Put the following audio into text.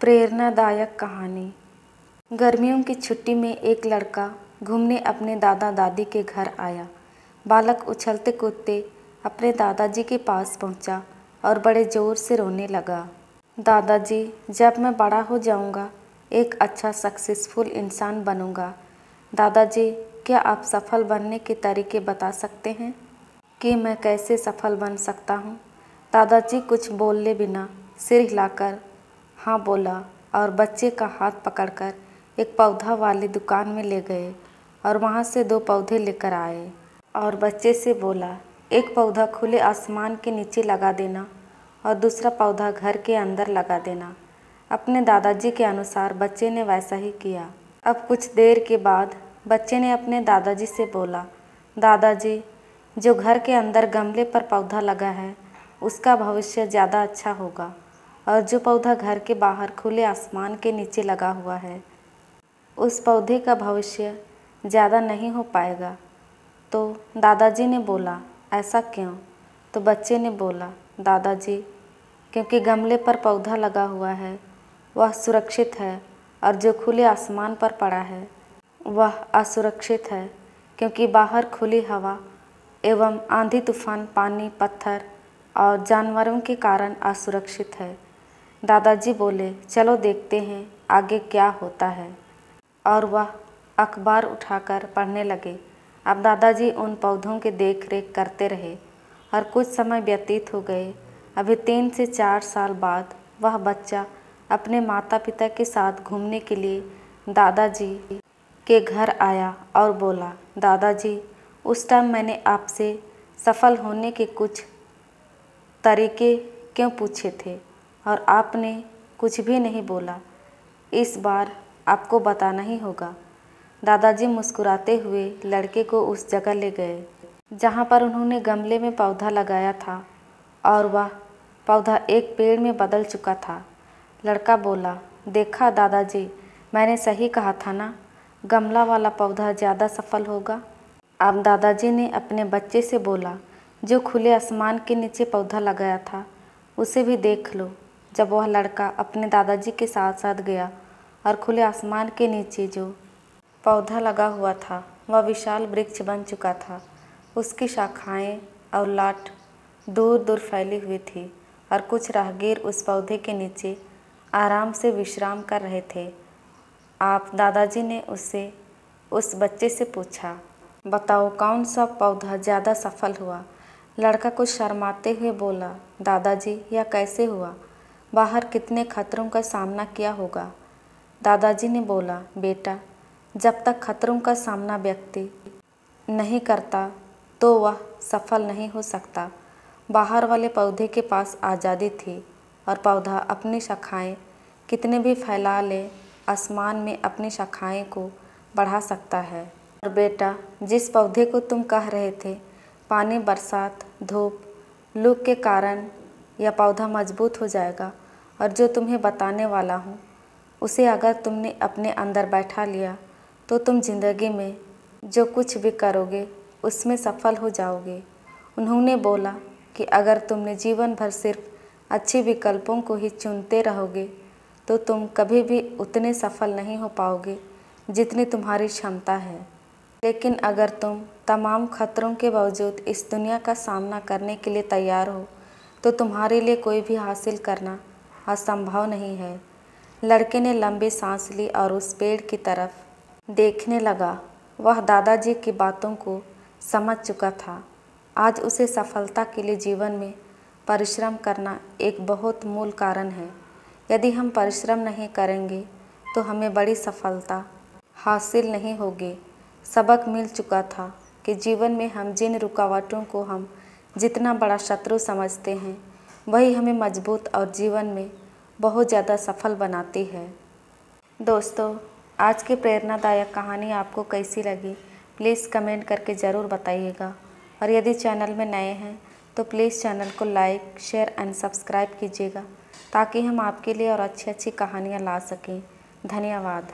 प्रेरणादायक कहानी। गर्मियों की छुट्टी में एक लड़का घूमने अपने दादा दादी के घर आया। बालक उछलते कूदते अपने दादाजी के पास पहुंचा और बड़े ज़ोर से रोने लगा। दादाजी, जब मैं बड़ा हो जाऊंगा एक अच्छा सक्सेसफुल इंसान बनूंगा। दादाजी, क्या आप सफल बनने के तरीके बता सकते हैं कि मैं कैसे सफल बन सकता हूँ? दादाजी कुछ बोले बिना सिर हिलाकर हाँ बोला और बच्चे का हाथ पकड़कर एक पौधा वाली दुकान में ले गए और वहाँ से 2 पौधे लेकर आए और बच्चे से बोला, एक पौधा खुले आसमान के नीचे लगा देना और दूसरा पौधा घर के अंदर लगा देना। अपने दादाजी के अनुसार बच्चे ने वैसा ही किया। अब कुछ देर के बाद बच्चे ने अपने दादाजी से बोला, दादाजी, जो घर के अंदर गमले पर पौधा लगा है उसका भविष्य ज़्यादा अच्छा होगा और जो पौधा घर के बाहर खुले आसमान के नीचे लगा हुआ है उस पौधे का भविष्य ज़्यादा नहीं हो पाएगा। तो दादाजी ने बोला, ऐसा क्यों? तो बच्चे ने बोला, दादाजी, क्योंकि गमले पर पौधा लगा हुआ है वह सुरक्षित है और जो खुले आसमान पर पड़ा है वह असुरक्षित है, क्योंकि बाहर खुली हवा एवं आंधी तूफान, पानी, पत्थर और जानवरों के कारण असुरक्षित है। दादाजी बोले, चलो देखते हैं आगे क्या होता है। और वह अखबार उठाकर पढ़ने लगे। अब दादाजी उन पौधों की देख रेख करते रहे और कुछ समय व्यतीत हो गए। अभी 3 से 4 साल बाद वह बच्चा अपने माता पिता के साथ घूमने के लिए दादाजी के घर आया और बोला, दादाजी, उस टाइम मैंने आपसे सफल होने के कुछ तरीके क्यों पूछे थे और आपने कुछ भी नहीं बोला। इस बार आपको बताना ही होगा। दादाजी मुस्कुराते हुए लड़के को उस जगह ले गए जहाँ पर उन्होंने गमले में पौधा लगाया था और वह पौधा एक पेड़ में बदल चुका था। लड़का बोला, देखा दादाजी, मैंने सही कहा था ना, गमला वाला पौधा ज़्यादा सफल होगा। अब दादाजी ने अपने बच्चे से बोला, जो खुले आसमान के नीचे पौधा लगाया था उसे भी देख लो। जब वह लड़का अपने दादाजी के साथ साथ गया और खुले आसमान के नीचे जो पौधा लगा हुआ था वह विशाल वृक्ष बन चुका था। उसकी शाखाएं और लाट दूर दूर फैली हुई थी और कुछ राहगीर उस पौधे के नीचे आराम से विश्राम कर रहे थे। आप दादाजी ने उससे उस बच्चे से पूछा, बताओ कौन सा पौधा ज़्यादा सफल हुआ? लड़का कुछ शर्माते हुए बोला, दादाजी, यह कैसे हुआ? बाहर कितने खतरों का सामना किया होगा। दादाजी ने बोला, बेटा, जब तक खतरों का सामना व्यक्ति नहीं करता तो वह सफल नहीं हो सकता। बाहर वाले पौधे के पास आज़ादी थी और पौधा अपनी शाखाएं कितने भी फैला ले, आसमान में अपनी शाखाएं को बढ़ा सकता है। और बेटा, जिस पौधे को तुम कह रहे थे, पानी, बरसात, धूप, लू के कारण यह पौधा मजबूत हो जाएगा और जो तुम्हें बताने वाला हूँ उसे अगर तुमने अपने अंदर बैठा लिया तो तुम जिंदगी में जो कुछ भी करोगे उसमें सफल हो जाओगे। उन्होंने बोला कि अगर तुमने जीवन भर सिर्फ अच्छे विकल्पों को ही चुनते रहोगे तो तुम कभी भी उतने सफल नहीं हो पाओगे जितनी तुम्हारी क्षमता है। लेकिन अगर तुम तमाम खतरों के बावजूद इस दुनिया का सामना करने के लिए तैयार हो तो तुम्हारे लिए कोई भी हासिल करना असंभव नहीं है। लड़के ने लंबी सांस ली और उस पेड़ की तरफ देखने लगा। वह दादाजी की बातों को समझ चुका था। आज उसे सफलता के लिए जीवन में परिश्रम करना एक बहुत मूल कारण है। यदि हम परिश्रम नहीं करेंगे तो हमें बड़ी सफलता हासिल नहीं होगी। सबक मिल चुका था कि जीवन में हम जिन रुकावटों को हम जितना बड़ा शत्रु समझते हैं वही हमें मजबूत और जीवन में बहुत ज़्यादा सफल बनाती है। दोस्तों, आज की प्रेरणादायक कहानी आपको कैसी लगी प्लीज़ कमेंट करके ज़रूर बताइएगा और यदि चैनल में नए हैं तो प्लीज़ चैनल को लाइक, शेयर एंड सब्सक्राइब कीजिएगा ताकि हम आपके लिए और अच्छी अच्छी कहानियाँ ला सकें। धन्यवाद।